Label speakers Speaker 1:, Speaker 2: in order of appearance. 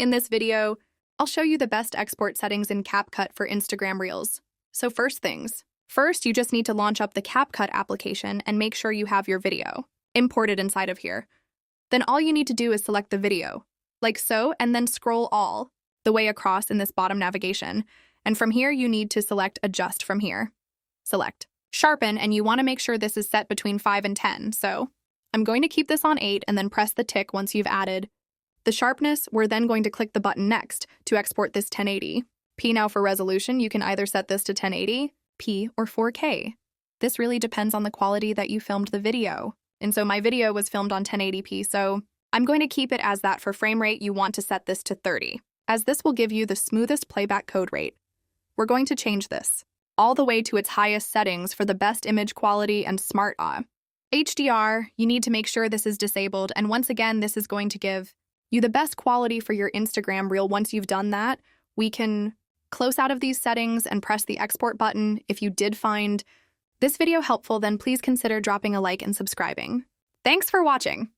Speaker 1: In this video, I'll show you the best export settings in CapCut for Instagram Reels. So first things. First, you just need to launch up the CapCut application and make sure you have your video imported inside of here. Then all you need to do is select the video, like so, and then scroll all the way across in this bottom navigation. And from here, you need to select Adjust from here. Select Sharpen, and you want to make sure this is set between 5 and 10. So I'm going to keep this on 8 and then press the tick once you've added the sharpness. We're then going to click the button Next to export this 1080p. Now for resolution, you can either set this to 1080p or 4K. This really depends on the quality that you filmed the video. And so my video was filmed on 1080p, so I'm going to keep it as that. For frame rate, you want to set this to 30, as this will give you the smoothest playback code rate. We're going to change this all the way to its highest settings for the best image quality and smart HDR. You need to make sure this is disabled, and once again, this is going to give you the best quality for your Instagram reel. Once you've done that, we can close out of these settings and press the export button. If you did find this video helpful, then please consider dropping a like and subscribing. Thanks for watching.